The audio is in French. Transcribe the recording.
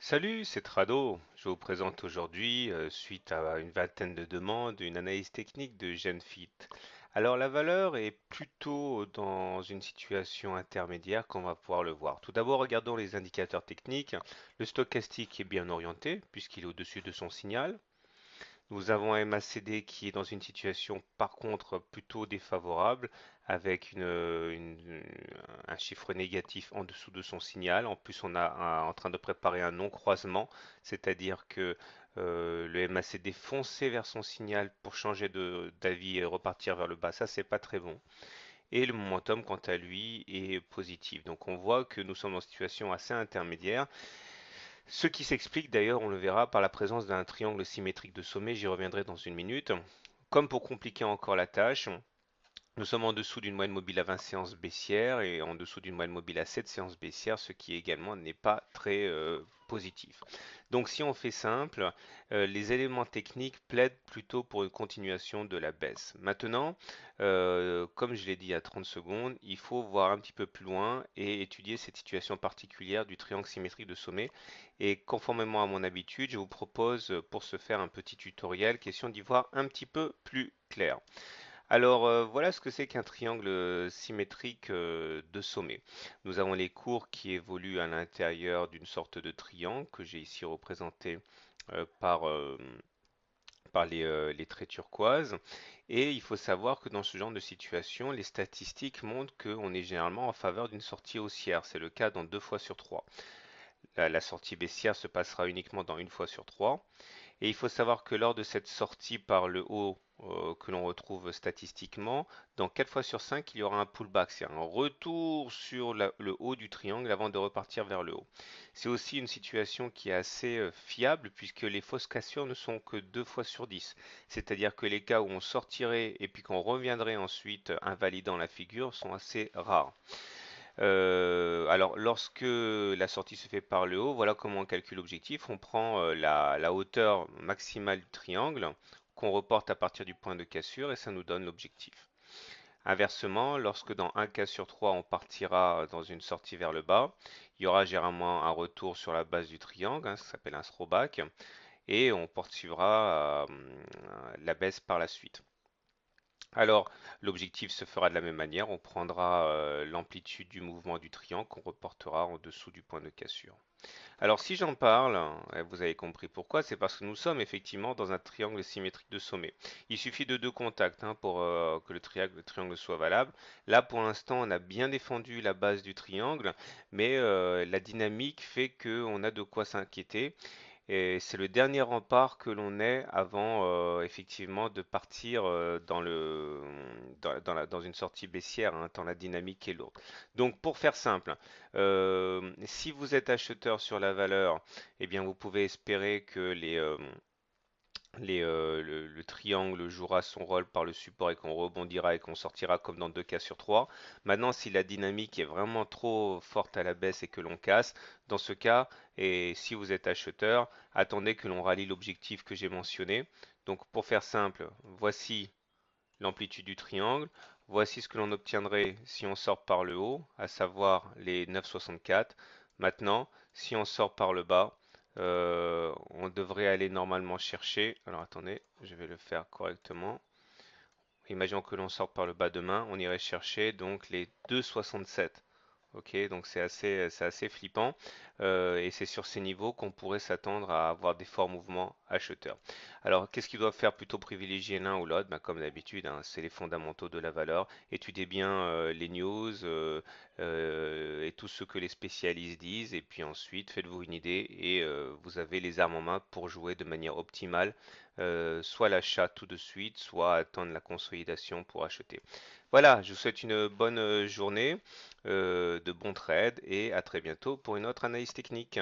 Salut, c'est Trado. Je vous présente aujourd'hui, suite à une vingtaine de demandes, une analyse technique de GenFit. Alors la valeur est plutôt dans une situation intermédiaire qu'on va pouvoir le voir. Tout d'abord, regardons les indicateurs techniques. Le stochastique est bien orienté puisqu'il est au-dessus de son signal. Nous avons un MACD qui est dans une situation par contre plutôt défavorable avec un chiffre négatif en dessous de son signal. En plus, on a en train de préparer un non-croisement, c'est-à-dire que le MACD fonçait vers son signal pour changer d'avis et repartir vers le bas. Ça, c'est pas très bon. Et le momentum, quant à lui, est positif. Donc on voit que nous sommes dans une situation assez intermédiaire. Ce qui s'explique d'ailleurs, on le verra, par la présence d'un triangle symétrique de sommet, j'y reviendrai dans une minute. Comme pour compliquer encore la tâche, nous sommes en dessous d'une moyenne mobile à 20 séances baissières et en dessous d'une moyenne mobile à 7 séances baissières, ce qui également n'est pas très positif. Donc si on fait simple, les éléments techniques plaident plutôt pour une continuation de la baisse. Maintenant, comme je l'ai dit il y a 30 secondes, il faut voir un petit peu plus loin et étudier cette situation particulière du triangle symétrique de sommet. Et conformément à mon habitude, je vous propose pour ce faire un petit tutoriel, question d'y voir un petit peu plus clair. Alors voilà ce que c'est qu'un triangle symétrique de sommet. Nous avons les courbes qui évoluent à l'intérieur d'une sorte de triangle que j'ai ici représenté par les traits turquoises. Et il faut savoir que dans ce genre de situation, les statistiques montrent qu'on est généralement en faveur d'une sortie haussière. C'est le cas dans 2 fois sur 3. La sortie baissière se passera uniquement dans 1 fois sur 3. Et il faut savoir que lors de cette sortie par le haut que l'on retrouve statistiquement, dans 4 fois sur 5, il y aura un pullback, c'est un retour sur le haut du triangle avant de repartir vers le haut. C'est aussi une situation qui est assez fiable puisque les fausses cassures ne sont que 2 fois sur 10. C'est-à-dire que les cas où on sortirait et puis qu'on reviendrait ensuite invalidant la figure sont assez rares. Alors, lorsque la sortie se fait par le haut, voilà comment on calcule l'objectif. On prend la hauteur maximale du triangle qu'on reporte à partir du point de cassure et ça nous donne l'objectif. Inversement, lorsque dans un cas sur trois on partira dans une sortie vers le bas, il y aura généralement un retour sur la base du triangle, ce qui s'appelle un throwback, et on poursuivra la baisse par la suite. Alors, l'objectif se fera de la même manière. On prendra l'amplitude du mouvement du triangle qu'on reportera en dessous du point de cassure. Alors, si j'en parle, vous avez compris pourquoi, c'est parce que nous sommes effectivement dans un triangle symétrique de sommet. Il suffit de deux contacts pour que le triangle soit valable. Là, pour l'instant, on a bien défendu la base du triangle, mais la dynamique fait qu'on a de quoi s'inquiéter. Et c'est le dernier rempart que l'on ait avant effectivement de partir dans une sortie baissière, tant la dynamique est lourde. Donc pour faire simple, si vous êtes acheteur sur la valeur, eh bien vous pouvez espérer que le triangle jouera son rôle par le support et qu'on rebondira et qu'on sortira comme dans 2 cas sur 3. Maintenant, si la dynamique est vraiment trop forte à la baisse et que l'on casse, dans ce cas, et si vous êtes acheteur, attendez que l'on rallie l'objectif que j'ai mentionné. Donc pour faire simple, voici l'amplitude du triangle. Voici ce que l'on obtiendrait si on sort par le haut, à savoir les 9,64. Maintenant, si on sort par le bas, on devrait aller normalement chercher. Alors attendez, je vais le faire correctement. Imaginons que l'on sorte par le bas demain, on irait chercher donc les 2,67. Ok, donc c'est assez flippant et c'est sur ces niveaux qu'on pourrait s'attendre à avoir des forts mouvements acheteurs. Alors, qu'est-ce qu'ils doivent faire plutôt privilégier l'un ou l'autre? Ben, comme d'habitude, c'est les fondamentaux de la valeur. Étudiez bien les news et tout ce que les spécialistes disent et puis ensuite faites-vous une idée et vous avez les armes en main pour jouer de manière optimale, soit l'achat tout de suite, soit attendre la consolidation pour acheter. Voilà, je vous souhaite une bonne journée, de bons trades et à très bientôt pour une autre analyse technique.